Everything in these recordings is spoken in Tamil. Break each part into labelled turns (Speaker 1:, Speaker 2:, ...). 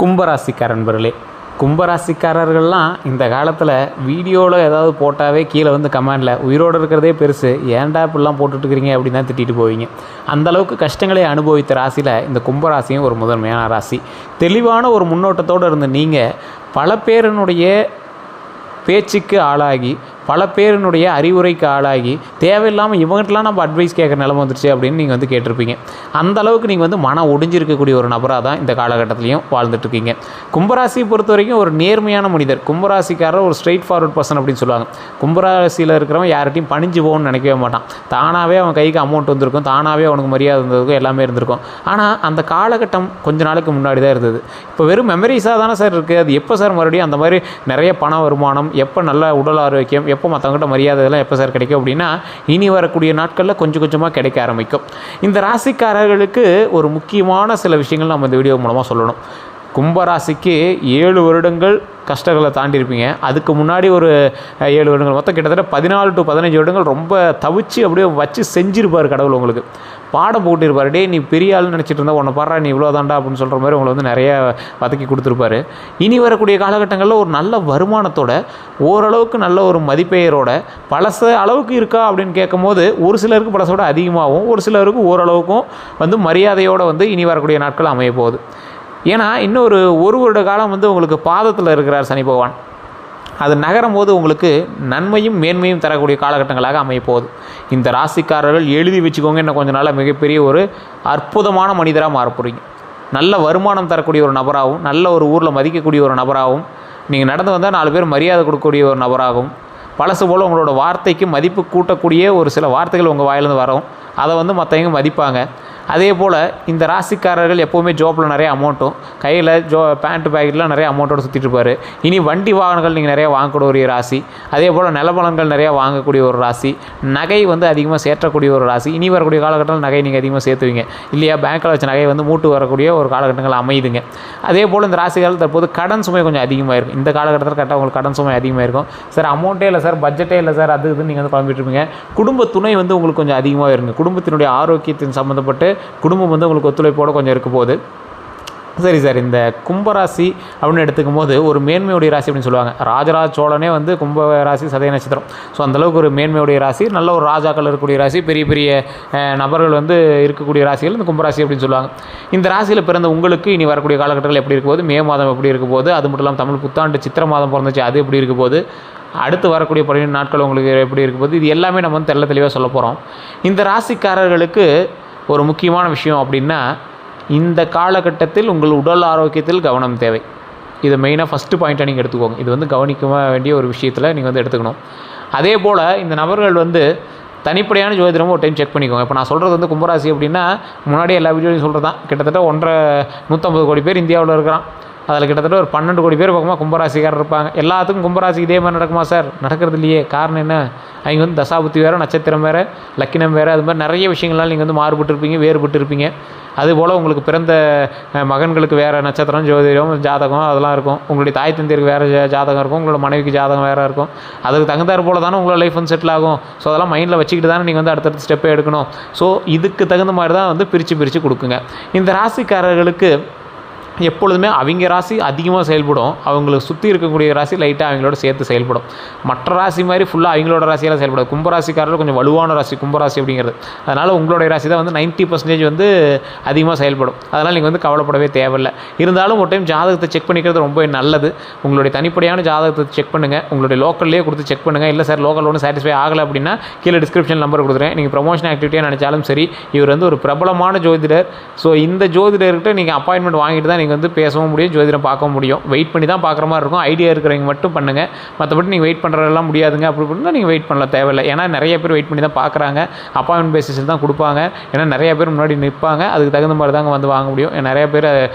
Speaker 1: கும்பராசிக்கார நண்பர்களே, கும்பராசிக்காரர்கள்லாம் இந்த காலத்தில் வீடியோவில் ஏதாவது போட்டாவே கீழே வந்து கமெண்டில் உயிரோடு இருக்கிறதே பெருசு, ஏன்டா இப்படிலாம் போட்டுட்ருக்கிறீங்க அப்படின்னு தான் திட்டிட்டு போவீங்க. அந்தளவுக்கு கஷ்டங்களை அனுபவித்த ராசியில் இந்த கும்பராசியும் ஒரு முதன்மையான ராசி. தெளிவான ஒரு முன்னோட்டத்தோடு இருந்த நீங்கள் பல பேரினுடைய பேச்சுக்கு ஆளாகி, பல பேரினுடைய அறிவுரைக்கு ஆளாகி, தேவையில்லாமல் இவங்ககிட்டலாம் நம்ம அட்வைஸ் கேட்குற நிலைமை வந்துருச்சு அப்படின்னு நீங்கள் வந்து கேட்டிருப்பீங்க. அந்த அளவுக்கு நீங்கள் வந்து மன ஒடிஞ்சிருக்கக்கூடிய ஒரு நபராக தான் இந்த காலகட்டத்திலையும் வாழ்ந்துட்டுருக்கீங்க. கும்பராசியை பொறுத்த வரைக்கும் ஒரு நேர்மையான மனிதர். கும்பராசிக்காரர் ஒரு ஸ்ட்ரெயிட் ஃபார்வர்ட் பர்சன் அப்படின்னு சொல்லுவாங்க. கும்பராசியில் இருக்கிறவன் யார்கிட்டையும் பணிஞ்சு போகணும்னு நினைக்கவே மாட்டான். தானாகவே அவன் கைக்கு அமௌண்ட் வந்திருக்கும், தானாகவே அவனுக்கு மரியாதை இருந்திருக்கும், எல்லாமே இருந்திருக்கும். ஆனால் அந்த காலகட்டம் கொஞ்ச நாளுக்கு முன்னாடி தான் இருந்தது. இப்போ வெறும் மெமரிஸாக தானே சார் இருக்குது. அது எப்போ சார் மறுபடியும் அந்த மாதிரி நிறைய பண வருமானம், எப்போ நல்ல உடல் ஆரோக்கியம், எப்போ மற்றவங்ககிட்ட மரியாதை இதெல்லாம் எப்போ சார் கிடைக்கும் அப்படின்னா, இனி வரக்கூடிய நாட்களில் கொஞ்சம் கொஞ்சமாக கிடைக்க ஆரம்பிக்கும். இந்த ராசிக்காரர்களுக்கு ஒரு முக்கியமான சில விஷயங்கள் நம்ம இந்த வீடியோ மூலமாக சொல்லணும். கும்பராசிக்கு 7 வருடங்கள் கஷ்டங்களை தாண்டியிருப்பீங்க. அதுக்கு முன்னாடி ஒரு 7 வருடங்கள், மொத்தம் கிட்டத்தட்ட 14 to 15 வருடங்கள் ரொம்ப தவிச்சு அப்படியே வச்சு செஞ்சுருப்பார் கடவுள். உங்களுக்கு பாடம் போட்டிருப்பார். டே நீ பெரிய ஆள்னு நினச்சிட்டு இருந்தால் உன்னை பாடுறா நீ இவ்வளோ தாண்டா அப்படின்னு சொல்கிற மாதிரி உங்களை வந்து நிறைய வதக்கி கொடுத்துருப்பாரு. இனி வரக்கூடிய காலகட்டங்களில் ஒரு நல்ல வருமானத்தோட, ஓரளவுக்கு நல்ல ஒரு மதிப்பெயரோட, பழச அளவுக்கு இருக்கா அப்படின்னு கேட்கும் போது ஒரு சிலருக்கு பழசோட அதிகமாகவும், ஒரு சிலருக்கு ஓரளவுக்கும் வந்து மரியாதையோடு வந்து இனி வரக்கூடிய நாட்கள் அமைய போகுது. ஏன்னா இன்னும் ஒரு வருட காலம் வந்து உங்களுக்கு பாதத்தில் இருக்கிறார் சனி பகவான். அது நகரும் போது உங்களுக்கு நன்மையும் மேன்மையும் தரக்கூடிய காலகட்டங்களாக அமையப்போகுது. இந்த ராசிக்காரர்கள் எழுதி வச்சுக்கோங்க, இன்னும் கொஞ்சம் நாள் மிகப்பெரிய ஒரு அற்புதமான மனிதராக மாறப்போகிறீங்க. நல்ல வருமானம் தரக்கூடிய ஒரு நபராகவும், நல்ல ஒரு ஊரில் மதிக்கக்கூடிய ஒரு நபராகவும், நீங்கள் நடந்து வந்தால் 4 பேர் மரியாதை கொடுக்கக்கூடிய ஒரு நபராகவும், பழசு போல் உங்களோட வார்த்தைக்கு மதிப்பு கூட்டக்கூடிய ஒரு சில வார்த்தைகள் உங்கள் வாயிலிருந்து வரும். அதை வந்து மற்றவங்க மதிப்பாங்க. அதே போல் இந்த ராசிக்காரர்கள் எப்போவுமே ஜோப்பில் நிறைய அமௌண்ட்டும், கையில் பேண்ட்டு பேக்கெட்லாம் நிறைய அமௌண்ட்டோடு சுற்றிட்டு இருப்பார். இனி வண்டி வாகனங்கள் நீங்கள் நிறையா வாங்கக்கூடிய ஒரு ராசி. அதே போல் நிலபலன்கள் நிறையா வாங்கக்கூடிய ஒரு ராசி. நகை வந்து அதிகமாக சேர்க்கக்கூடிய ஒரு ராசி. இனி வரக்கூடிய காலகட்டத்தில் நகை நீங்கள் அதிகமாக சேர்த்துவீங்க இல்லையா? பேங்க்கில் வச்ச நகை வந்து மூட்டு வரக்கூடிய ஒரு காலகட்டங்கள் அமையுதுங்க. அதே போல் இந்த ராசிக்காரர்கள் தற்போது கடன் சுமை கொஞ்சம் அதிகமாக இருக்கும். இந்த காலகட்டத்தில் கரெக்டாக உங்களுக்கு கடன் சுமை அதிகமாக இருக்கும். சார் அமௌண்ட்டே இல்லை சார், பட்ஜெட்டே இல்லை சார், அது இதுன்னு நீங்கள் வந்து குழம்பிட்டு இருப்பீங்க. குடும்ப துணை வந்து உங்களுக்கு கொஞ்சம் அதிகமாக இருங்க. குடும்பத்தினுடைய ஆரோக்கியத்தின் சம்மந்தப்பட்டு குடும்பம் வந்து உங்களுக்கு ஒத்துழைப்போடு கொஞ்சம் இருக்க போகுது. சரி சார், இந்த கும்பராசி அப்படின்னு எடுத்துக்கும் போது ஒரு மேன்மையுடைய ராசி அப்படின்னு சொல்லுவாங்க. ராஜராஜ சோழனே வந்து கும்பராசி சதய நட்சத்திரம். ஸோ அந்தளவுக்கு ஒரு மேன்மையுடைய ராசி, நல்ல ஒரு ராஜாக்கள் இருக்கக்கூடிய ராசி, பெரிய பெரிய நபர்கள் வந்து இருக்கக்கூடிய ராசிகள் இந்த கும்பராசி அப்படின்னு சொல்லுவாங்க. இந்த ராசியில் பிறந்த உங்களுக்கு இனி வரக்கூடிய காலகட்டங்கள் எப்படி இருக்க போகுது, மே மாதம் எப்படி இருக்க போகுது, அது மட்டும் இல்லாமல் தமிழ் புத்தாண்டு சித்திரை மாதம் பிறந்துச்சு, அது எப்படி இருக்க போகுது, அடுத்து வரக்கூடிய 12 நாட்கள் உங்களுக்கு எப்படி இருக்க போகுது, இது எல்லாமே நம்ம வந்து தெளிவாக சொல்ல போகிறோம். இந்த ராசிக்காரர்களுக்கு ஒரு முக்கியமான விஷயம் அப்படின்னா, இந்த காலகட்டத்தில் உங்கள் உடல் ஆரோக்கியத்தில் கவனம் தேவை. இதை மெயினாக ஃபஸ்ட்டு பாயிண்ட்டாக நீங்கள் எடுத்துக்கோங்க. இது வந்து கவனிக்க வேண்டிய ஒரு விஷயத்தில் நீங்கள் வந்து எடுத்துக்கணும். அதே போல் இந்த நபர்கள் வந்து தனிப்படையான ஜோதிடமும் ஒரு டைம் செக் பண்ணிக்கோங்க. இப்போ நான் சொல்கிறது வந்து கும்பராசி அப்படின்னா, முன்னாடி எல்லா வீடியோலையும் சொல்கிறது தான், கிட்டத்தட்ட 150 கோடி பேர் இந்தியாவில் இருக்கிறான். அதில் கிட்டத்தட்ட ஒரு 12 கோடி பேர் பக்கமாக கும்பராசிக்காரர் இருப்பாங்க. எல்லாத்துக்கும் கும்பராசி இதே மாதிரி நடக்குமா சார்? நடக்கிறது இல்லையே. காரணம் என்ன? அவங்க வந்து தசாபுத்தி வேறு, நட்சத்திரம் வேறு, லக்கினம் வேறு, அது மாதிரி நிறைய விஷயங்கள்லாம் நீங்கள் வந்து மாறுபட்டு இருப்பீங்க, வேறுபட்டு இருப்பீங்க. அதுபோல் உங்களுக்கு பிறந்த மகன்களுக்கு வேறு நட்சத்திரம், ஜோதிடம், ஜாதகம் அதெல்லாம் இருக்கும். உங்களுடைய தாய் தந்தையருக்கு வேறு ஜாதகம் இருக்கும், உங்களோட மனைவிக்கு ஜாதகம் வேறு இருக்கும். அதுக்கு தகுந்தாற் போல் தானே உங்களோட லைஃப் வந்து செட்டில் ஆகும். ஸோ அதெல்லாம் மைண்டில் வச்சுக்கிட்டு தானே நீங்கள் வந்து அடுத்தடுத்த ஸ்டெப்பை எடுக்கணும். ஸோ இதுக்கு தகுந்த மாதிரி தான் வந்து பிரித்து கொடுக்குங்க. இந்த ராசிக்காரர்களுக்கு எப்பொழுதுமே அவங்க ராசி அதிகமாக செயல்படும், அவங்களுக்கு சுற்றி இருக்கக்கூடிய ராசி லைட்டாக அவங்களோட சேர்த்து செயல்படும். மற்ற ராசி மாதிரி ஃபுல்லாக அவங்களோட ராசியெல்லாம் செயல்படும். கும்பராசிக்காரர்கள் கொஞ்சம் வலுவான ராசி கும்பராசி அப்படிங்கிறது. அதனால் உங்களுடைய ராசி தான் வந்து 90% வந்து அதிகமாக செயல்படும். அதனால் நீங்கள் வந்து கவலைப்படவே தேவையில்லை. இருந்தாலும் ஒரு டைம் ஜாதகத்தை செக் பண்ணிக்கிறது ரொம்ப நல்லது. உங்களுடைய தனிப்படையான ஜாதகத்தை செக் பண்ணுங்கள். உங்களுடைய லோக்கல்லே கொடுத்து செக் பண்ணுங்கள். இல்லை சார் லோக்கல் ஒன்றும் சாட்டிஸ்ஃபை ஆகலை அப்படின்னா கீழே டிஸ்கிரிப்ஷன் நம்பர் கொடுக்குறேன். நீங்கள் ப்ரமோஷன் ஆக்டிவிட்டியாக நினச்சாலும் சரி, இவர் வந்து ஒரு பிரபலமான ஜோதிடர். ஸோ இந்த ஜோதிடர்கிட்ட நீங்கள் அப்பாயின்மெண்ட் வாங்கிட்டு தான் நீங்கள் வந்து பேசவும் முடியும், ஜோதிடம் பார்க்க முடியும். வெயிட் பண்ணி தான் பார்க்குற மாதிரி இருக்கும். ஐடியா இருக்கிறவங்க மட்டும் பண்ணுங்கள். மற்றபடி நீங்கள் வெயிட் பண்ணுறதெல்லாம் முடியாதுங்க. அப்படி பண்ணால் நீங்கள் வெயிட் பண்ணல தேவையில்லை. ஏன்னா நிறைய பேர் வெயிட் பண்ணி தான் பார்க்குறாங்க. அப்பாயின்மெண்ட் பேசிஸில் தான் கொடுப்பாங்க. ஏன்னா நிறைய பேர் முன்னாடி நிற்பாங்க. அதுக்கு தகுந்த மாதிரி தாங்க வந்து வாங்க முடியும். நிறைய பேர்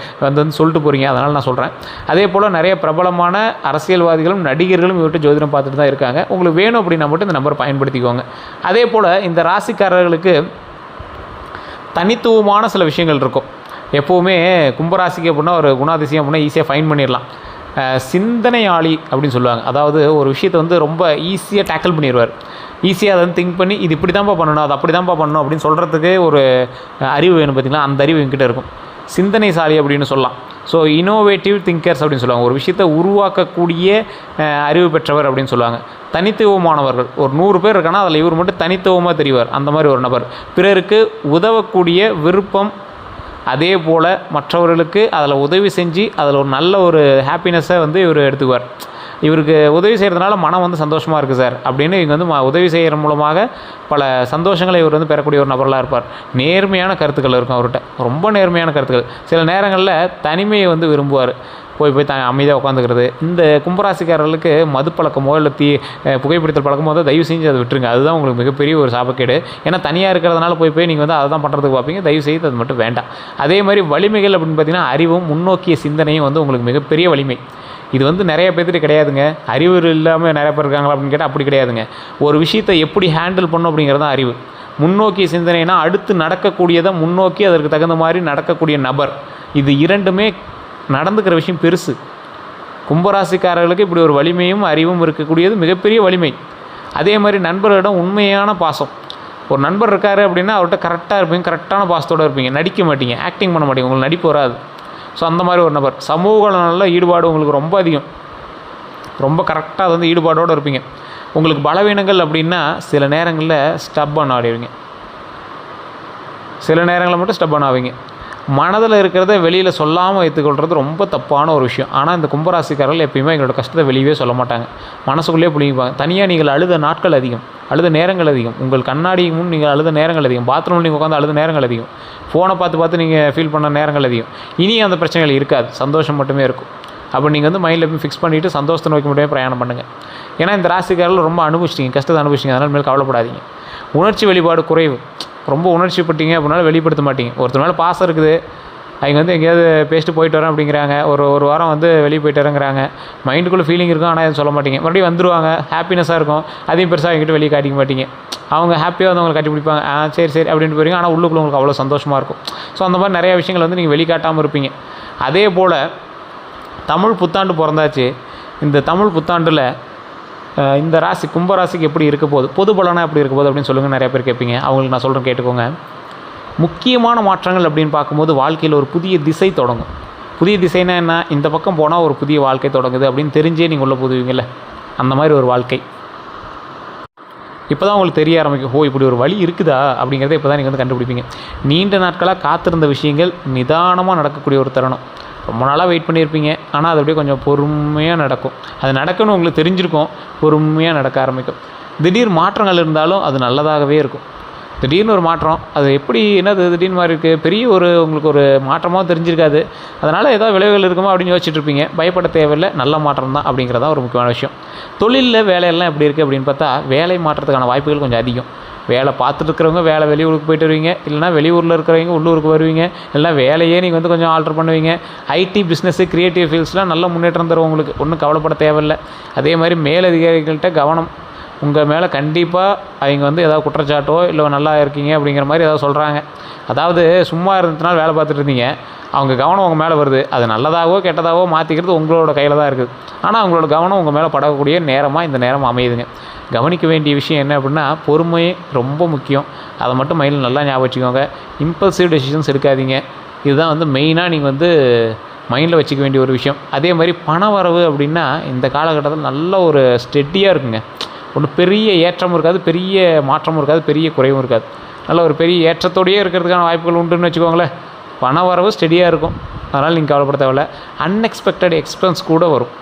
Speaker 1: வந்து சொல்லிட்டு போகிறீங்க, அதனால் நான் சொல்கிறேன். அதே போல் நிறைய பிரபலமான அரசியல்வாதிகளும் நடிகர்களும் இவர்கிட்ட ஜோதிடம் பார்த்துட்டு தான் இருக்காங்க. உங்களுக்கு வேணும் அப்படின்னா மட்டும் இந்த நம்பரை பயன்படுத்திக்கோங்க. அதே போல் இந்த ராசிக்காரர்களுக்கு தனித்துவமான சில விஷயங்கள் இருக்கும். எப்போவுமே கும்பராசிக்கு அப்படின்னா ஒரு குணாதிசயம் அப்படின்னா ஈஸியாக ஃபைன் பண்ணிடலாம். சிந்தனையாளி அப்படின்னு சொல்லுவாங்க. அதாவது ஒரு விஷயத்தை வந்து ரொம்ப ஈஸியாக டேக்கிள் பண்ணிடுவார். ஈஸியாக அதை வந்து திங்க் பண்ணி இது இப்படி தான்ப்பா பண்ணணும், அது அப்படி தான்ப்பா பண்ணணும் அப்படின்னு சொல்கிறதுக்கு ஒரு அறிவு வேணும். பார்த்திங்களா, அந்த அறிவு என்கிட்ட இருக்கும். சிந்தனைசாலி அப்படின்னு சொல்லலாம். ஸோ இனோவேட்டிவ் திங்கர்ஸ் அப்படின்னு சொல்லுவாங்க. ஒரு விஷயத்தை உருவாக்கக்கூடிய அறிவு பெற்றவர் அப்படின்னு சொல்லுவாங்க. தனித்துவமானவர்கள். ஒரு 100 பேர் இருக்கானா அதில் இவர் மட்டும் தனித்துவமாக தெரிவார். அந்த மாதிரி ஒரு நபர். பிறருக்கு உதவக்கூடிய விருப்பம், அதே போல் மற்றவர்களுக்கு அதில் உதவி செஞ்சு அதில் ஒரு நல்ல ஒரு ஹாப்பினஸ்ஸை வந்து இவர் எடுத்துக்குவார். இவருக்கு உதவி செய்கிறதுனால மனம் வந்து சந்தோஷமாக இருக்குது சார் அப்படின்னு இங்கே வந்து உதவி செய்கிற மூலமாக பல சந்தோஷங்களை இவர் வந்து பெறக்கூடிய ஒரு நபர்களாக இருப்பார். நேர்மையான கருத்துக்கள் இருக்கும் அவர்கிட்ட, ரொம்ப நேர்மையான கருத்துக்கள். சில நேரங்களில் தனிமையை வந்து விரும்புவார். போய் அமைதியாக உட்காந்துக்கிறது. இந்த கும்பராசிக்காரர்களுக்கு மது பழக்கமோ இல்லை புகைப்பிடித்தல் பழக்கமோ வந்து தயவு செஞ்சு அதை விட்டுருங்க. அதுதான் உங்களுக்கு மிகப்பெரிய ஒரு சாபக்கேடு. ஏன்னா தனியாக இருக்கிறதுனால போய் நீங்கள் வந்து அதை தான் பண்ணுறதுக்கு பார்ப்பீங்க. தயவு செய்து அது மட்டும் வேண்டாம். அதே மாதிரி வலிமைகள் அப்படின்னு பார்த்தீங்கன்னா அறிவும் முன்னோக்கிய சிந்தனையும் வந்து உங்களுக்கு மிகப்பெரிய வலிமை. இது வந்து நிறைய பேர்த்துட்டு கிடையாதுங்க. அறிவு இல்லாமல் நிறைய பேர் இருக்காங்களா அப்படின்னு கேட்டால் அப்படி கிடையாதுங்க. ஒரு விஷயத்தை எப்படி ஹேண்டில் பண்ணணும் அப்படிங்கிறது தான் அறிவு. முன்னோக்கிய சிந்தனைனா அடுத்து நடக்கக்கூடியதை முன்னோக்கி அதற்கு தகுந்த மாதிரி நடக்கக்கூடிய நபர். இது இரண்டுமே நடந்துக்கிற விஷயம் பெருசு. கும்பராசிக்காரர்களுக்கு இப்படி ஒரு வலிமையும் அறிவும் இருக்கக்கூடியது மிகப்பெரிய வலிமை. அதே மாதிரி நண்பர்களிடம் உண்மையான பாசம். ஒரு நண்பர் இருக்கார் அப்படின்னா அவர்கிட்ட கரெக்டாக இருப்பீங்க, கரெக்டான பாசத்தோடு இருப்பீங்க, நடிக்க மாட்டீங்க, ஆக்டிங் பண்ண மாட்டீங்க, உங்களுக்கு நடிப்பு வராது. ஸோ அந்த மாதிரி ஒரு நபர். சமூக நல்ல ஈடுபாடு உங்களுக்கு ரொம்ப அதிகம், ரொம்ப கரெக்டாக அது வந்து ஈடுபாடோடு இருப்பீங்க. உங்களுக்கு பலவீனங்கள் அப்படின்னா சில நேரங்களில் ஸ்டப்பான ஆடுவீங்க, சில நேரங்களில் மட்டும் ஸ்டப்பான ஆவீங்க. மனதில் இருக்கிறத வெளியில் சொல்லாமல் வைத்துக்கொள்வது ரொம்ப தப்பான ஒரு விஷயம். ஆனால் இந்த கும்பராசிக்காரர்கள் எப்பயுமே எங்களோட கஷ்டத்தை வெளியே சொல்ல மாட்டாங்க, மனசுக்குள்ளேயே புளிப்பாங்க. தனியாக நீங்கள் அழுத நாட்கள் அதிகம், அழுத நேரங்கள் அதிகம், உங்கள் கண்ணாடி முன் நீங்கள் அழுத நேரங்கள் அதிகம், பாத்ரூமில் நீங்கள் உட்காந்து அழுத நேரங்கள் அதிகம், ஃபோனை பார்த்து நீங்கள் ஃபீல் பண்ண நேரங்கள் அதிகம். இனி அந்த பிரச்சனைகள் இருக்காது, சந்தோஷம் மட்டுமே இருக்கும். அப்போ நீங்கள் வந்து மைண்டில் எப்பயும் ஃபிக்ஸ் பண்ணிவிட்டு சந்தோஷத்தை நோக்கி மட்டுமே பிரயாணம் பண்ணுங்கள். ஏன்னா இந்த ராசிக்காரர்கள் ரொம்ப அனுபவிச்சிட்டிங்க, கஷ்டத்தை அனுபவிச்சிங்க, அதனால் மேலே கவலைப்படாதீங்க. உணர்ச்சி வெளிப்பாடு குறைவு. ரொம்ப உணர்ச்சிப்பட்டீங்க அப்படின்னால வெளிப்படுத்த மாட்டீங்க. ஒருத்தர் மேலே பாசம் இருக்குது, அவங்க வந்து எங்கேயாவது பேசிட்டு போயிட்டு வரேன் அப்படிங்கிறாங்க, ஒரு வாரம் வந்து வெளியே போயிட்டு வரேங்கிறாங்க, மைண்டுக்குள்ளே ஃபீலிங் இருக்கும், ஆனால் எதுவும் சொல்ல மாட்டீங்க. மறுபடியும் வந்துடுவாங்க, ஹாப்பினஸாக இருக்கும், அதையும் பெருசாக அவங்ககிட்ட வெளியே காட்டிக்க மாட்டீங்க. அவங்க ஹாப்பியாக வந்து அவங்களை கட்டி பிடிப்பாங்க, சரி அப்படின்ட்டு போயிருங்க. ஆனால் உள்ளுக்குள்ளே உங்களுக்கு அவ்வளோ சந்தோஷமாக இருக்கும். ஸோ அந்த மாதிரி நிறையா விஷயங்கள் வந்து நீங்கள் வெளிக்காட்டாமல் இருப்பீங்க. அதே போல் தமிழ் புத்தாண்டு பிறந்தாச்சு. இந்த தமிழ் புத்தாண்டில் இந்த ராசி கும்பராசிக்கு எப்படி இருக்க போகுது, பொது பலனாக எப்படி இருக்க போகுது அப்படின்னு சொல்லுங்கள். நிறைய பேர் கேட்பீங்க, அவங்களுக்கு நான் சொல்கிறேன் கேட்டுக்கோங்க. முக்கியமான மாற்றங்கள் அப்படின்னு பார்க்கும்போது வாழ்க்கையில் ஒரு புதிய திசை தொடங்கும். புதிய திசைனா என்ன, இந்த பக்கம் போனால் ஒரு புதிய வாழ்க்கை தொடங்குது அப்படின்னு தெரிஞ்சே நீங்கள் உள்ள போதுவீங்கள்ல, அந்த மாதிரி ஒரு வாழ்க்கை இப்போ தான் உங்களுக்கு தெரிய ஆரம்பிக்கும். இப்படி ஒரு வழி இருக்குதா அப்படிங்கிறத இப்போ தான் நீங்கள் வந்து கண்டுபிடிப்பீங்க. நீண்ட நாட்களாக காத்திருந்த விஷயங்கள் நிதானமாக நடக்கக்கூடிய ஒரு தருணம். ரொம்ப நாளாக வெயிட் பண்ணியிருப்பீங்க, ஆனால் அது அப்படியே கொஞ்சம் பொறுமையாக நடக்கும். அது நடக்கணும்னு உங்களுக்கு தெரிஞ்சிருக்கும், பொறுமையாக நடக்க ஆரம்பிக்கும். திடீர் மாற்றங்கள் இருந்தாலும் அது நல்லதாகவே இருக்கும். திடீர்னு ஒரு மாற்றம், அது எப்படி என்னது திடீர்னு மாதிரி இருக்குது, பெரிய உங்களுக்கு ஒரு மாற்றமாக தெரிஞ்சிருக்காது, அதனால் ஏதோ விளைவுகள் இருக்குமா அப்படின்னு யோசிச்சுட்டு இருப்பீங்க. பயப்பட தேவையில்லை, நல்ல மாற்றம் தான் அப்படிங்கிறதான் ஒரு முக்கியமான விஷயம். தொழிலில் வேலையெல்லாம் எப்படி இருக்குது அப்படின்னு பார்த்தா வேலை மாற்றத்துக்கான வாய்ப்புகள் கொஞ்சம் அதிகம். வேலை பார்த்துட்டு இருக்கிறவங்க வேலை வெளியூருக்கு போய்ட்டு வருவீங்க, இல்லைனா வெளியூரில் இருக்கிறவங்க உள்ளூருக்கு வருவீங்க, இல்லைனா வேலையே நீங்கள் வந்து கொஞ்சம் ஆல்ட்ரு பண்ணுவீங்க. ஐடி பிஸ்னஸ்ஸு கிரியேட்டிவ் ஃபீல்ட்ஸ்லாம் நல்ல முன்னேற்றம் தரும் உங்களுக்கு, ஒன்றும் கவலைப்பட தேவையில்லை. அதே மாதிரி மேலதிகாரிகள்கிட்ட கவனம், உங்கள் மேலே கண்டிப்பாக அவங்க வந்து ஏதாவது குற்றச்சாட்டோ இல்லை நல்லா இருக்கீங்க அப்படிங்கிற மாதிரி ஏதாவது சொல்கிறாங்க. அதாவது சும்மா இருந்ததுனால வேலை பார்த்துட்டு இருந்தீங்க, அவங்க கவனம் உங்கள் மேலே வருது, அது நல்லதாகவோ கெட்டதாகவோ மாற்றிக்கிறது உங்களோட கையில் தான் இருக்குது. ஆனால் அவங்களோட கவனம் உங்கள் மேலே படக்கூடிய நேரமாக இந்த நேரம் அமையுதுங்க. கவனிக்க வேண்டிய விஷயம் என்ன அப்படின்னா பொறுமை ரொம்ப முக்கியம். அதை மட்டும் மைண்டில் நல்லா ஞாபகம் வச்சுக்கோங்க. இம்பல்சிவ் டெசிஷன்ஸ் எடுக்காதீங்க. இதுதான் வந்து மெயினாக நீங்கள் வந்து மைண்டில் வச்சுக்க வேண்டிய ஒரு விஷயம். அதே மாதிரி பண வரவு அப்படின்னா இந்த காலகட்டத்தில் நல்ல ஒரு ஸ்டெடியாக இருக்குங்க. ஒன்றும் பெரிய ஏற்றமும் இருக்காது, பெரிய மாற்றமும் இருக்காது, பெரிய குறைவும் இருக்காது. நல்ல ஒரு பெரிய ஏற்றத்தோடையே இருக்கிறதுக்கான வாய்ப்புகள் உண்டுன்னு வச்சுக்கோங்களேன். பண வரவு ஸ்டெடியாக இருக்கும், அதனால் நீங்கள் கவலைப்பட தேவையில்ல. அன்எக்ஸ்பெக்டட் எக்ஸ்பென்ஸ் கூட வரும்.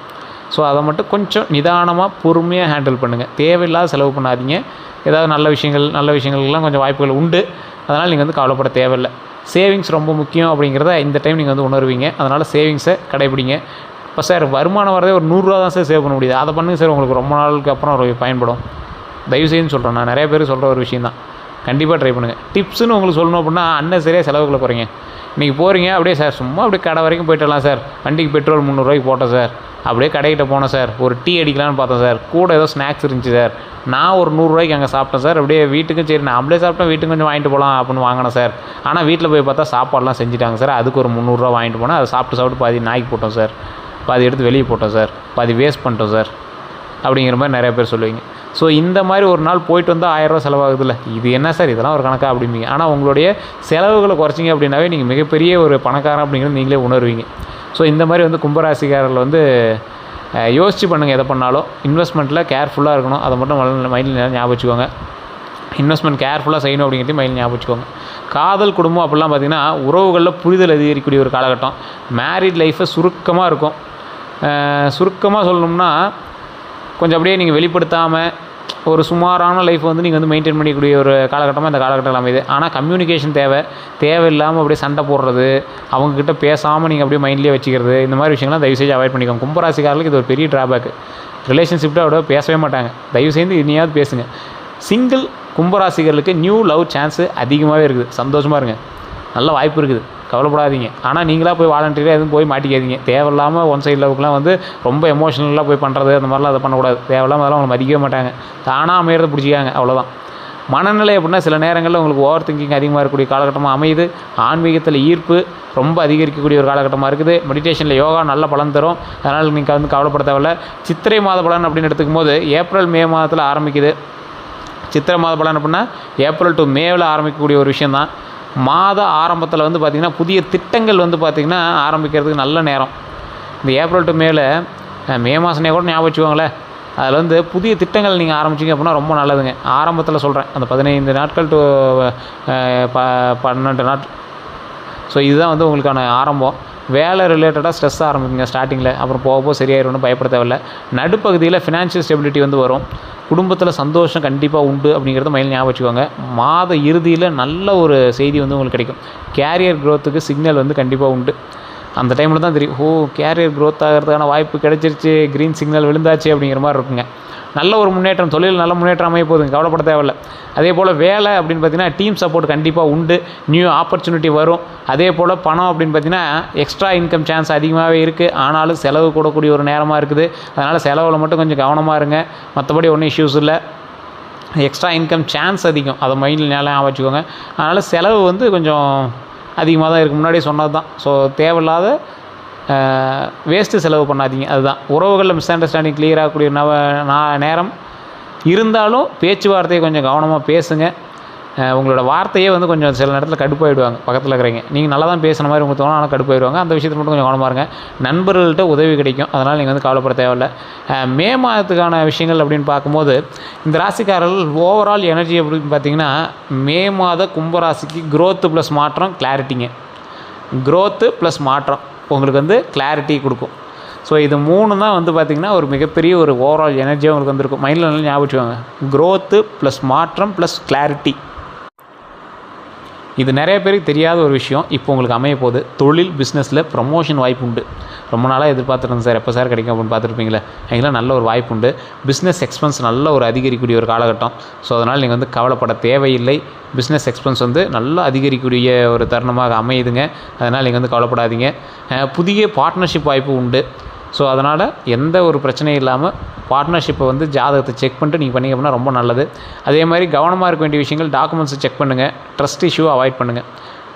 Speaker 1: ஸோ அதை மட்டும் கொஞ்சம் நிதானமாக பொறுமையாக ஹேண்டில் பண்ணுங்கள். தேவையில்லாத செலவு பண்ணாதீங்க. ஏதாவது நல்ல விஷயங்கள்லாம் கொஞ்சம் வாய்ப்புகள் உண்டு, அதனால் நீங்கள் வந்து கவலைப்பட தேவையில்லை. சேவிங்ஸ் ரொம்ப முக்கியம் அப்படிங்கிறத இந்த டைம் நீங்கள் வந்து உணர்வீங்க. அதனால் சேவிங்ஸை கடைபிடிங்க. இப்போ சார் வருமானம் வரதே ஒரு 100 ரூபா தான் சார் சேவ் பண்ண முடியுது, அதை பண்ணுங்க சார், உங்களுக்கு ரொம்ப நாளுக்கு அப்புறம் ஒரு பயன்படும். தயவுசெய்துன்னு சொல்கிறேன், நான் நிறைய பேர் சொல்கிற ஒரு விஷயம் தான். கண்டிப்பாக ட்ரை பண்ணுங்கள். டிப்ஸ்னு உங்களுக்கு சொல்லணும் அப்படின்னா அன்னெசரியாக செலவுகளை குறைங்க. இன்றைக்கி போகிறீங்க அப்படியே சார் சும்மா அப்படியே கடை வரைக்கும் போய்ட்டுலாம் சார், வண்டிக்கு பெட்ரோல் 300 ரூபாய்க்கு போட்டேன் சார், அப்படியே கடைக்கிட்ட போனேன் சார், ஒரு டீ அடிக்கலான்னு பார்த்தேன் சார், கூட ஏதோ ஸ்நாக்ஸ் இருந்துச்சு சார், நான் ஒரு 100 ரூபாய்க்கு அங்கே சாப்பிட்டேன் சார், அப்படியே வீட்டுக்கும் சரி நான் அப்படியே சாப்பிட்டேன், வீட்டுக்கு கொஞ்சம் வாங்கிட்டு போகலாம் அப்படின்னு வாங்கினேன் சார். ஆனால் வீட்டில் போய் பார்த்தா சாப்பாடெலாம் செஞ்சுட்டாங்க சார், அதுக்கு ஒரு 300 ரூபா வாங்கிட்டு போனேன், அதை சாப்பிட்டு பாதி நாய்க்கு போட்டோம் சார், பாதி எடுத்து வெளியே போட்டோம் சார், பாதி வேஸ்ட் பண்ணிட்டோம் சார் அப்படிங்கிற மாதிரி நிறைய பேர் சொல்லுவீங்க. ஸோ இந்த மாதிரி ஒரு நாள் போயிட்டு வந்தால் 1000 ரூபா செலவாகுதுல்ல, இது என்ன சார் இதெல்லாம் ஒரு கணக்கா அப்படிம்பீங்க. ஆனால் உங்களுடைய செலவுகளை குறைச்சிங்க அப்படின்னாவே நீங்கள் மிகப்பெரிய ஒரு பணக்காரன் அப்படிங்கிறது நீங்களே உணர்வீங்க. ஸோ இந்த மாதிரி வந்து கும்பராசிக்காரர்கள் வந்து யோசித்து பண்ணுங்கள். எதை பண்ணாலும் இன்வெஸ்ட்மெண்ட்டில் கேர்ஃபுல்லாக இருக்கணும். அதை மட்டும் மைண்டில் ஞாபகம் வச்சுக்கோங்க. இன்வெஸ்ட்மெண்ட் கேர்ஃபுல்லாக செய்யணும் அப்படிங்கிறதையும் மைண்டில் ஞாபகம் வச்சுக்கோங்க. காதல், குடும்பம் அப்படிலாம் பார்த்திங்கன்னா உறவுகளில் புரிதல் அதிகரிக்கக்கூடிய ஒரு காலகட்டம். மேரிட் லைஃப்பை சுருக்கமாக இருக்கும். சுருக்கமாக சொல்லணும்னா கொஞ்சம் அப்படியே நீங்கள் வெளிப்படுத்தாமல் ஒரு சுமாரான லைஃப் வந்து நீங்கள் வந்து மெயின்டைன் பண்ணிக்கூடிய ஒரு காலகட்டமாக இந்த காலகட்டம் அமையுது. ஆனால் கம்யூனிகேஷன் தேவையில்லாமல் அப்படியே சண்டை போடுறது, அவங்கக்கிட்ட பேசாமல் நீங்கள் அப்படியே மைண்ட்லேயே வச்சுக்கிறது, இந்த மாதிரி விஷயங்கள்லாம் தயவுசெய்து அவாய்ட் பண்ணிக்கோங்க. கும்பராசிக்காரர்களுக்கு இது ஒரு பெரிய ட்ராபேக்கு. ரிலேஷன்ஷிப்ட்டு அவரோட பேசவே மாட்டாங்க. தயவுசெய்து இனியாவது பேசுங்க. சிங்கிள் கும்பராசிகளுக்கு நியூ லவ் சான்ஸு அதிகமாகவே இருக்குது. சந்தோஷமாக இருங்க, நல்ல வாய்ப்பு இருக்குது, கவலைப்படாதீங்க. ஆனால் நீங்களாக போய் வாலண்டியராக எதுவும் போய் மாட்டிக்காதீங்க. தேவையில்லாமல் ஒன் சைட் லவ்க்குலாம் வந்து ரொம்ப எமோஷனலாக போய் பண்ணுறது அந்த மாதிரிலாம் அதை பண்ணக்கூடாது. தேவையில்லாமல் அதெல்லாம் அவங்க மதிக்கவே மாட்டாங்க. தானாக அமையிறத பிடிச்சிக்காங்க, அவ்வளோதான். மனநிலை அப்படின்னா சில நேரங்களில் உங்களுக்கு ஓவர் திங்கிங் அதிகமாக இருக்கக்கூடிய காலகட்டமாக அமையுது. ஆன்மீகத்தில் ஈர்ப்பு ரொம்ப அதிகரிக்கக்கூடிய ஒரு காலகட்டமாக இருக்குது. மெடிடேஷனில் யோகா நல்ல பலன் தரும். அதனால் நீங்கள் வந்து கவலைப்பட தேவையில்ல. சித்திரை மாத பலன் அப்படின்னு எடுத்துக்கும் போது ஏப்ரல் மே மாதத்தில் ஆரம்பிக்குது. சித்திரை மாத பலன் அப்படின்னா ஏப்ரல் டு மேவில் ஆரம்பிக்கக்கூடிய ஒரு விஷயந்தான். மாத ஆரம்பத்தில் வந்து பார்த்திங்கன்னா புதிய திட்டங்கள் வந்து பார்த்திங்கன்னா ஆரம்பிக்கிறதுக்கு நல்ல நேரம். இந்த ஏப்ரல் டு மேவில் மே மாதனே கூட ஞாபகம் வச்சுக்கோங்களேன். அதில் வந்து புதிய திட்டங்கள் நீங்கள் ஆரம்பிச்சிங்க அப்படின்னா ரொம்ப நல்லதுங்க. ஆரம்பத்தில் சொல்கிறேன், அந்த 15 நாட்கள் டு 12 நாட்கள். ஸோ இதுதான் வந்து உங்களுக்கான ஆரம்பம். வேலை ரிலேட்டடாக ஸ்ட்ரெஸ் ஆரம்பிக்குங்க ஸ்டார்டிங்கில். அப்புறம் போக சரியாயிரும்னு பயப்பட தேவையில்ல. நடுப்பகுதியில் ஃபினான்ஷியல் ஸ்டெபிலிட்டி வந்து வரும். குடும்பத்தில் சந்தோஷம் கண்டிப்பாக உண்டு அப்படிங்கிறத மைண்டில் ஞாபகம் வச்சுக்கோங்க. மாத இறுதியில் நல்ல ஒரு செய்தி வந்து உங்களுக்கு கிடைக்கும். கேரியர் க்ரோத்துக்கு சிக்னல் வந்து கண்டிப்பாக உண்டு. அந்த டைமில் தான் தெரியும், கேரியர் க்ரோத் ஆகிறதுக்கான வாய்ப்பு கிடைச்சிருச்சு, க்ரீன் சிக்னல் விழுந்தாச்சு அப்படிங்கிற மாதிரி இருக்குங்க. நல்ல ஒரு முன்னேற்றம், தொழில் நல்ல முன்னேற்றம் அமைய போகுதுங்க, கவலைப்பட தேவையில்லை. அதே போல் வேலை அப்படின்னு பார்த்திங்கன்னா டீம் சப்போர்ட் கண்டிப்பாக உண்டு. நியூ ஆப்பர்ச்சுனிட்டி வரும். அதே போல் பணம் அப்படின்னு பார்த்திங்கன்னா எக்ஸ்ட்ரா இன்கம் சான்ஸ் அதிகமாகவே இருக்குது. ஆனாலும் செலவு கூடக்கூடிய ஒரு நேரமாக இருக்குது. அதனால் செலவில் மட்டும் கொஞ்சம் கவனமாக இருங்க. மற்றபடி ஒன்றும் இஷ்யூஸ் இல்லை. எக்ஸ்ட்ரா இன்கம் சான்ஸ் அதிகம், அதை மைண்டில் ஞாபகம் வச்சுக்கோங்க. அதனால் செலவு வந்து கொஞ்சம் அதிகமாக தான் இருக்குது. முன்னாடியே சொன்னது தான். ஸோ தேவையில்லாத வேஸ்ட்டு செலவு பண்ணாதீங்க. அதுதான் உறவுகளில் மிஸ் அண்டர்ஸ்டாண்டிங் கிளியர் ஆகக்கூடிய நேரம் இருந்தாலும் பேச்சுவார்த்தையை கொஞ்சம் கவனமாக பேசுங்க. உங்களோட வார்த்தையே வந்து கொஞ்சம் சில நேரத்தில் கடுப்பாயிடுவாங்க பக்கத்தில் இருக்கிறீங்க. நீங்கள் நல்லா தான் பேசுகிற மாதிரி உங்களுக்கு தோணும், ஆனால் கடுப்பாயிடுவாங்க. அந்த விஷயத்தில் மட்டும் கொஞ்சம் கவனமாக இருங்க. நண்பர்கள்ட்ட உதவி கிடைக்கும், அதனால் நீங்கள் வந்து கவலைப்பட தேவையில்லை. மே மாதத்துக்கான விஷயங்கள் அப்படின்னு பார்க்கும்போது இந்த ராசிக்காரர்கள் ஓவரால் எனர்ஜி அப்படின்னு பார்த்தீங்கன்னா மே மாத கும்பராசிக்கு க்ரோத்து ப்ளஸ் மாற்றம், கிளாரிட்டிங்க. க்ரோத்து ப்ளஸ் மாற்றம் உங்களுக்கு வந்து கிளாரிட்டி கொடுக்கும். ஸோ இது 3 தான் வந்து பார்த்திங்கன்னா ஒரு மிகப்பெரிய ஒரு ஓவரால் எனர்ஜியாக உங்களுக்கு வந்துருக்கும். மைண்டில் நல்லா ஞாபகம் வச்சுக்கோங்க. க்ரோத்து ப்ளஸ் மாற்றம் ப்ளஸ் கிளாரிட்டி. இது நிறைய பேருக்கு தெரியாத ஒரு விஷயம். இப்போ உங்களுக்கு அமைய போகுது. தொழில் பிஸ்னஸில் ப்ரமோஷன் வாய்ப்பு உண்டு. ரொம்ப நாளாக எதிர்பார்த்துருந்தேன் சார், எப்போ சார் கிடைக்கும் அப்படின்னு பார்த்துருப்பீங்களே. எங்கெல்லாம் நல்ல ஒரு வாய்ப்பு உண்டு. பிஸ்னஸ் எக்ஸ்பென்ஸ் நல்ல ஒரு அதிகரிக்கக்கூடிய ஒரு காலகட்டம். ஸோ அதனால் நீங்கள் வந்து கவலைப்பட தேவையில்லை. பிஸ்னஸ் எக்ஸ்பென்ஸ் வந்து நல்லா அதிகரிக்கக்கூடிய ஒரு தருணமாக அமையுதுங்க. அதனால் நீங்கள் வந்து கவலைப்படாதீங்க. புதிய பார்ட்னர்ஷிப் வாய்ப்பு உண்டு. ஸோ அதனால் எந்த ஒரு பிரச்சனையும் இல்லாமல் பார்ட்னர்ஷிப்பை வந்து ஜாதகத்தை செக் பண்ணிட்டு நீங்கள் பண்ணிங்க அப்படின்னா ரொம்ப நல்லது. அதே மாதிரி கவனமாக இருக்க வேண்டிய விஷயங்கள், டாக்குமெண்ட்ஸை செக் பண்ணுங்கள். ட்ரஸ்ட் இஷ்யூ அவாய்ட் பண்ணுங்கள்.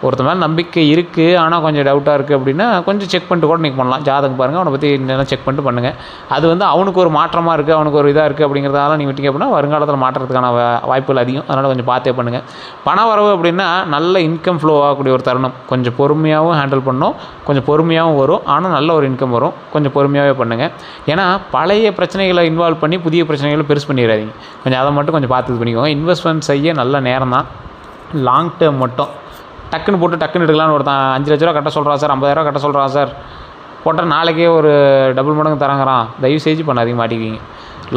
Speaker 1: ஒருத்த மேலே நம்பிக்கை இருக்குது ஆனால் கொஞ்சம் டவுட்டாக இருக்குது அப்படின்னா கொஞ்சம் செக் பண்ணிட்டு கூட நீங்கள் பண்ணலாம். ஜாதகம் பாருங்கள், அவனை பற்றி என்னென்ன செக் பண்ணிட்டு பண்ணுங்கள். அது வந்து அவனுக்கு ஒரு மாற்றமாக இருக்குது, அவனுக்கு ஒரு இதாக இருக்குது அப்படிங்கிறதால நீங்கள் விட்டீங்க அப்படின்னா வருங்காலத்தில் மாற்றத்துக்கான வாய்ப்புகள் அதிகம். அதனால் கொஞ்சம் பார்த்தே பண்ணுங்கள். பண வரவு அப்படின்னா நல்ல இன்கம் ஃப்ளோ ஆகக்கூடிய ஒரு தருணம். கொஞ்சம் பொறுமையாகவும் ஹேண்டில் பண்ணணும், கொஞ்சம் பொறுமையாகவும் வரும். ஆனால் நல்ல ஒரு இன்கம் வரும். கொஞ்சம் பொறுமையாகவே பண்ணுங்கள். ஏன்னா பழைய பிரச்சனைகளை இன்வால்வ் பண்ணி புதிய பிரச்சனைகளை பெருசு பண்ணிடாதீங்க. கொஞ்சம் அதை மட்டும் கொஞ்சம் பார்த்து பண்ணிக்கோங்க. இன்வெஸ்ட்மெண்ட் செய்ய நல்ல நேரம் தான். லாங் டேர்ம் மட்டும் டக்குன்னு போட்டு டக்குன்னு எடுக்கலான்னு ஒருத்தன் 5 லட்ச ரூபா கட்ட சொல்கிறான் சார், 50,000 கட்ட சொல்கிறான் சார், போட்டால் நாளைக்கே ஒரு டபுள் மடங்கு தரங்கிறான். தயவு செஞ்சு பண்ணாதீங்க, மாட்டிக்குவீங்க.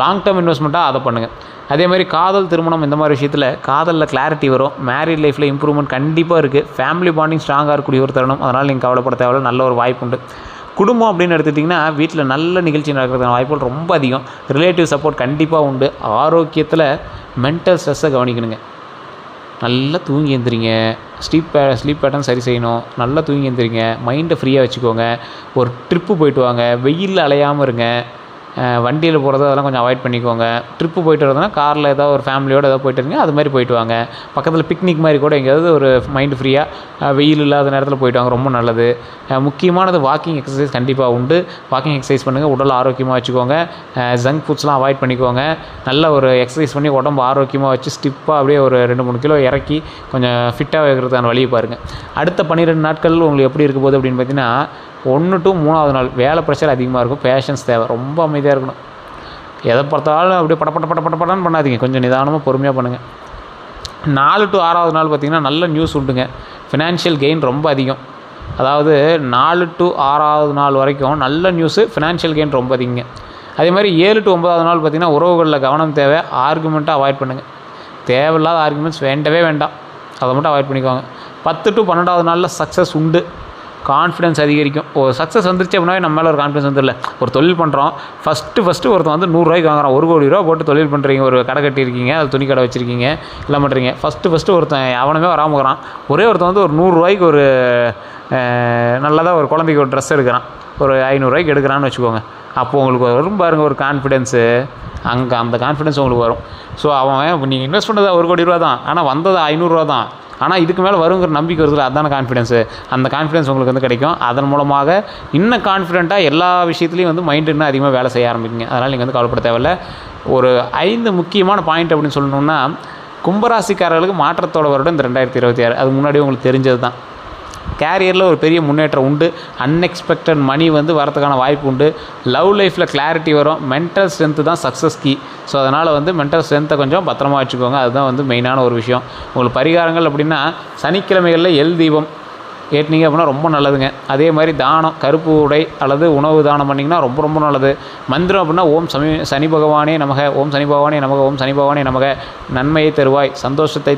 Speaker 1: லாங் டேர்ம் இன்வெஸ்ட்மெண்ட்டாக அதை பண்ணுங்கள். அதே மாதிரி காதல், திருமணம் இந்த மாதிரி விஷயத்தில் காதலில் கிளாரிட்டி வரும். மேரிட் லைஃப்பில் இம்ப்ரூவ்மெண்ட் கண்டிப்பாக இருக்குது. ஃபேமிலி பாண்டிங் ஸ்ட்ராங்காக இருக்கக்கூடிய ஒரு தருணம். அதனால் நீங்கள் கவலைப்பட தேவையில்ல, நல்ல ஒரு வாய்ப்பு உண்டு. குடும்பம் அப்படின்னு எடுத்துக்கிட்டிங்கன்னா வீட்டில் நல்ல நிகழ்ச்சி நடக்கிறதுக்கான வாய்ப்புகள் ரொம்ப அதிகம். ரிலேட்டிவ் சப்போர்ட் கண்டிப்பாக உண்டு. ஆரோக்கியத்தில் மென்டல் ஸ்ட்ரெஸ்ஸை கவனிக்கணுங்க. நல்லா தூங்கி எழுந்திரிங்க. ஸ்லீப் பேட்டர்ன் சரி செய்யணும். நல்லா தூங்கி எழுந்திரிங்க. மைண்டை ஃப்ரீயாக வச்சுக்கோங்க. ஒரு ட்ரிப்பு போயிட்டு வாங்க. வெயிலில் அலையாமல் இருங்க. வண்டியில் போகிறது அதெல்லாம் கொஞ்சம் அவாய்ட் பண்ணிக்கோங்க. ட்ரிப்பு போயிட்டு வரதுனா காரில் ஏதாவது ஒரு ஃபேமிலியோடு ஏதாவது போய்ட்டு இருங்க, அது மாதிரி போயிட்டு வாங்க. பக்கத்தில் பிக்னிக் மாதிரி கூட எங்கேயாவது ஒரு மைண்டு ஃப்ரீயாக வெயில் இல்லாத நேரத்தில் போயிட்டு வாங்க, ரொம்ப நல்லது. முக்கியமானது வாக்கிங் எக்ஸசைஸ் கண்டிப்பாக உண்டு. வாக்கிங் எக்ஸசைஸ் பண்ணுங்கள். உடல் ஆரோக்கியமாக வச்சுக்கோங்க. ஜங்க் ஃபுட்ஸ்லாம் அவாய்ட் பண்ணிக்கோங்க. நல்ல ஒரு எக்ஸசைஸ் பண்ணி உடம்பு ஆரோக்கியமாக வச்சு ஸ்டிப்பாக அப்படியே ஒரு 2-3 கிலோ இறக்கி கொஞ்சம் ஃபிட்டாக வைக்கிறதுக்கான வழியை பாருங்கள். அடுத்த 12 நாட்கள் உங்களுக்கு எப்படி இருக்க போகுது அப்படின்னு பார்த்தீங்கன்னா 1 to 3வது நாள் வேலை ப்ரெஷர் அதிகமாக இருக்கும், பேஷன்ஸ் தேவை, ரொம்ப அமைதியாக இருக்கணும். எதை பார்த்தாலும் அப்படியே படப்படன்னு பண்ணாதீங்க, கொஞ்சம் நிதானமாக பொறுமையாக பண்ணுங்கள். 4 to 6வது நாள் பார்த்திங்கன்னா நல்ல நியூஸ் உண்டுங்க, ஃபினான்ஷியல் கெயின் ரொம்ப அதிகம். அதாவது 4 to 6வது நாள் வரைக்கும் நல்ல நியூஸு, ஃபினான்ஷியல் கெயின் ரொம்ப அதிகங்க. அதே மாதிரி 7 to 9வது நாள் பார்த்திங்கன்னா உறவுகளில் கவனம் தேவை, ஆர்குமெண்ட்டை அவாய்ட் பண்ணுங்கள். தேவையில்லாத ஆர்குமெண்ட்ஸ் வேண்டவே வேண்டாம், அதை மட்டும் அவாய்ட் பண்ணிக்கோங்க. 10 to 12வது நாளில் சக்ஸஸ் உண்டு, கான்ஃபிடன்ஸ் அதிகரிக்கும். ஒரு சக்ஸஸ் வந்துருச்சு அப்படின்னா நம்ம மேலே ஒரு கான்ஃபிடன்ஸ் வந்துடல. ஒரு தொழில் பண்ணுறோம், ஃபஸ்ட்டு ஒருத்தன் வந்து 100 ரூபாய்க்கு வாங்குறான், 1 கோடி ரூபா போட்டு தொழில் பண்ணுறீங்க, ஒரு கடை கட்டியிருக்கீங்க, அது துணி கடை வச்சுருக்கீங்க, எல்லாம் பண்ணுறீங்க. ஃபஸ்ட்டு ஒருத்தன் அவனமே வராமல் ஒரே ஒருத்தன் வந்து ஒரு 100 ரூபாய்க்கு ஒரு நல்லதாக ஒரு குழந்தைக்கு ஒரு ட்ரெஸ் எடுக்கிறான், ஒரு 500 ரூபாய்க்கு எடுக்கிறான்னு வச்சுக்கோங்க. அப்போது உங்களுக்கு வரும் பாருங்க ஒரு கான்ஃபிடென்ஸு, அங்கே அந்த கான்ஃபிடென்ஸ் உங்களுக்கு வரும். ஸோ அவன் நீங்கள் இன்வெஸ்ட் பண்ணது 1 கோடி ரூபா தான், ஆனால் வந்தது 500 ரூபா தான், ஆனால் இதுக்கு மேலே வருங்கிற நம்பிக்கை வருதுல, அதுதான கான்ஃபிடென்ஸு. அந்த கான்ஃபிடென்ஸ் உங்களுக்கு வந்து கிடைக்கும். அதன் மூலமாக இன்னும் கான்ஃபிடென்ட்டாக எல்லா விஷயத்துலையும் வந்து மைண்டு இன்னும் அதிகமாக வேலை செய்ய ஆரம்பிக்குங்க. அதனால் நீங்கள் வந்து கவலைப்பட தேவையில்ல. ஒரு 5 முக்கியமான பாயிண்ட் அப்படின்னு சொல்லணுன்னா, கும்பராசிக்காரர்களுக்கு மாற்றத்தோட வருடம் இந்த 2026. அது முன்னாடி உங்களுக்கு தெரிஞ்சது தான். கேரியரில் ஒரு பெரிய முன்னேற்றம் உண்டு, அன்எக்ஸ்பெக்டட் மணி வந்து வரதுக்கான வாய்ப்பு உண்டு, லவ் லைஃப்பில் கிளாரிட்டி வரும், மென்டல் ஸ்ட்ரென்த்து தான் சக்ஸஸ் கீ. ஸோ அதனால் வந்து மென்டல் ஸ்ட்ரென்த்தை கொஞ்சம் பத்திரமா வச்சுக்கோங்க, அதுதான் வந்து மெயினான ஒரு விஷயம். உங்களுக்கு பரிகாரங்கள் அப்படின்னா சனிக்கிழமைகளில் எல் தீபம் ஏற்றினீங்க அப்படின்னா ரொம்ப நல்லதுங்க. அதே மாதிரி தானம், கருப்பு உடை அல்லது உணவு தானம் பண்ணிங்கன்னா ரொம்ப ரொம்ப நல்லது. மந்திரம் அப்படின்னா ஓம் சனி பகவானே நமக, ஓம் சனி பகவானே நமக, ஓம் சனி பகவானே நமக, நன்மையை தருவாய், சந்தோஷத்தை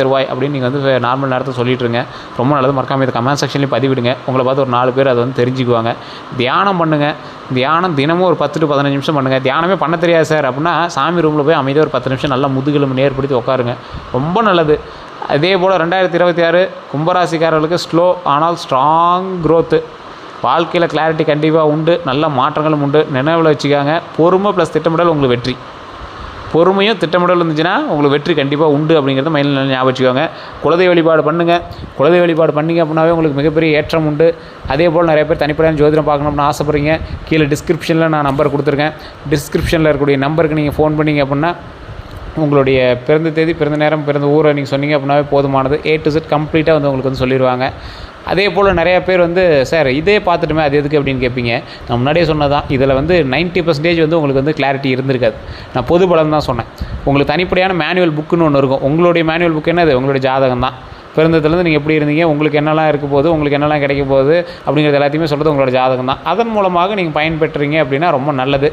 Speaker 1: தருவாய் அப்படின்னு நீங்கள் வந்து நார்மல் நேரத்தை சொல்லிட்டுருங்க, ரொம்ப நல்லது. மறக்காமல் இதை கமெண்ட் செக்ஷன்லேயும் பதிவிடுங்க, உங்களை பார்த்து ஒரு 4 பேர் அதை வந்து தெரிஞ்சுக்குவாங்க. தியானம் பண்ணுங்கள், தியானம் தினமும் ஒரு 10 to 15 நிமிஷம் பண்ணுங்கள். தியானமே பண்ண தெரியாது சார் அப்படின்னா சாமி ரூமில் போய் அமைதியாக ஒரு 10 நிமிஷம் நல்லா முதுகெலும்பு நேர்படுத்தி உட்காருங்க, ரொம்ப நல்லது. அதே போல் 2026 கும்பராசிக்காரர்களுக்கு ஸ்லோ ஆனால் ஸ்ட்ராங் க்ரோத்து, வாழ்க்கையில் கிளாரிட்டி கண்டிப்பாக உண்டு, நல்ல மாற்றங்களும் உண்டு. நினைவில் வச்சுக்காங்க, பொறுமை ப்ளஸ் திட்டமிடல் உங்களுக்கு வெற்றி. பொறுமையும் திட்டமிடல் இருந்துச்சுன்னா உங்களுக்கு வெற்றி கண்டிப்பாக உண்டு அப்படிங்கிறத மைண்டில் ஞாபகம் வச்சுக்கோங்க. குலதெய்வ வழிபாடு பண்ணுங்கள். குலதெய்வ வழிபாடு பண்ணிங்க அப்படின்னாவே உங்களுக்கு மிகப்பெரிய ஏற்றம் உண்டு. அதே போல் நிறைய பேர் தனிப்படையான ஜோதிடம் பார்க்கணும்னு ஆசைப்படுறீங்க, கீழே டிஸ்கிரிப்ஷனில் நான் நம்பர் கொடுத்துருக்கேன். டிஸ்கிரிப்ஷனில் இருக்கக்கூடிய நம்பருக்கு நீங்கள் ஃபோன் பண்ணிங்க அப்படின்னா உங்களுடைய பிறந்த தேதி, பிறந்த நேரம், பிறந்த ஊரை நீங்கள் சொன்னீங்க அப்படின்னாவே போதுமானது. A to Z கம்ப்ளீட்டாக வந்து உங்களுக்கு வந்து சொல்லிடுவாங்க. அதே போல் நிறையா பேர் வந்து சார் இதே பார்த்துட்டுமே அது எதுக்கு அப்படின்னு கேட்பீங்க. நான் முன்னாடியே சொன்னதான், இதில் வந்து 90% வந்து உங்களுக்கு வந்து கிளாரிட்டி இருந்திருக்காது. நான் பொது பலம் தான் சொன்னேன். உங்களுக்கு தனிப்படையான மேனுவல் புக்குன்னு ஒன்று இருக்கும். உங்களுடைய மேனுவல் புக் என்னது? உங்களுடைய ஜாதகம் தான். பிறந்ததுலேருந்து நீங்கள் எப்படி இருந்தீங்க, உங்களுக்கு என்னெல்லாம் இருக்க போகுது, உங்களுக்கு என்னெல்லாம் கிடைக்க போகுது அப்படிங்கிறது எல்லாத்தையுமே சொல்கிறது உங்களோட ஜாதகம் தான். அதன் மூலமாக நீங்கள் பயன்பெற்றீங்க அப்படின்னா ரொம்ப நல்லது.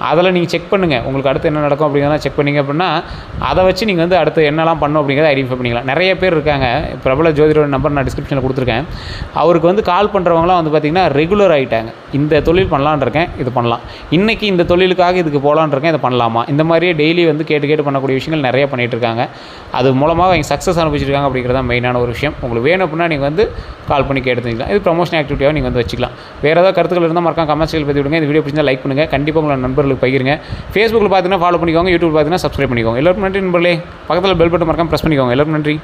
Speaker 1: அதில் நீங்கள் செக் பண்ணுங்கள், உங்களுக்கு அடுத்து என்ன நடக்கும் அப்படிங்கிறத செக் பண்ணிங்க அப்படின்னா அதை வச்சு நீங்கள் வந்து அடுத்து என்னெல்லாம் பண்ணணும் அப்படிங்கிறத ஐடென்டிஃபை பண்ணிக்கலாம். நிறைய பேர் இருக்காங்க, பிரபல ஜோதிடரோட நம்பர் நான் டிஸ்கிரிப்ஷனில் கொடுத்துருக்கேன். அவருக்கு வந்து கால் பண்ணுறவங்களாம் வந்து பார்த்திங்கன்னா ரெகுலர் ஆகிட்டாங்க. இந்த தொழில் பண்ணலான் இருக்கேன், இது பண்ணலாம், இன்றைக்கி இந்த தொழிலுக்காக இதுக்கு போகலான் இருக்கேன், இதை பண்ணலாமா, இந்த மாதிரியே டெய்லி வந்து கேட்டு பண்ணக்கூடிய விஷயங்கள் நிறைய பண்ணிகிட்டு இருக்காங்க. அது மூலமாக அவங்க சக்ஸஸ் அனுபவிச்சிருக்காங்க அப்படிங்கிறது தான் மெயினான ஒரு விஷயம். உங்களுக்கு வேணும் அப்படின்னா நீங்கள் வந்து கால் பண்ணி கேட்டுக்கலாம். இது ப்ரமோஷன் ஆக்டிவிட்டியாக நீங்கள் வந்து வச்சுக்கலாம். வேறு ஏதாவது கருத்துக்கள் இருந்தால் மறக்காம கமெண்ட்ஸில் பற்றி விடுங்க. இந்த வீடியோ பிடிச்சா லைக் பண்ணுங்கள், கண்டிப்பாக உங்களோட நண்பர்களுக்கு பகிருங்க. ஃபேஸ்புக்கில் பார்த்தீங்கன்னா ஃபாலோ பண்ணிக்கோங்க, யூடியூப் பார்த்தீங்கன்னா சப்ஸ்கிரைப் பண்ணிக்கோங்க. எல்லாருக்கும் நன்றி நண்பர்களே. பக்கத்தில் பெல் பட்டன் மறக்காம ப்ரெஸ் பண்ணிக்கோங்க. எல்லாருக்கும் நன்றி.